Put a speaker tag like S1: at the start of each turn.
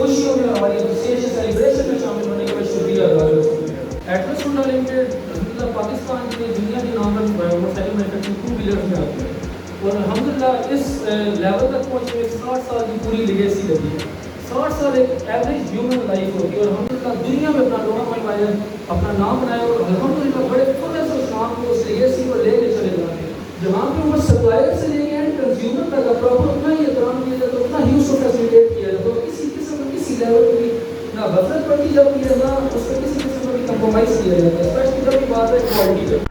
S1: खुशियों में और हमारी विशेष सेलिब्रेशन में शामिल होने के लिए शुक्रिया अदा करता हूँ। एटलस हुंडा लिमिटेड अल्हम्दुलिल्लाह पाकिस्तान की दुनिया की Namvar motorcycle manufacturing two wheelers में आती है और अल्हम्दुलिल्लाह इस लेवल तक पहुँचे हुए 60 साल की पूरी लेगेसी लगी है। 60 साल एक एवरेज ह्यूमन लाइफ होती है और अल्हम्दुलिल्लाह दुनिया में अपना लोहा मनवाया, अपना नाम बनाया और अल्हम्दुलिल्लाह बड़े खुले से उस नाम को, उस लेगेसी को लेके चले जाते हैं। जहाँ पे वो सप्लायर से लेके एंड कंज्यूमर तक प्रॉपर उतना ही एहतराम किया जाता है, उतना ही उसको फैसिलिटेट किया जाता है। किसी किस्म का किसी लेवल पर भी ना गफलत पड़ती जाती है, ना उस पर किसी किस्म का भी कंप्रोमाइज़ किया जाता है, स्पेशली जब बात है क्वालिटी पर।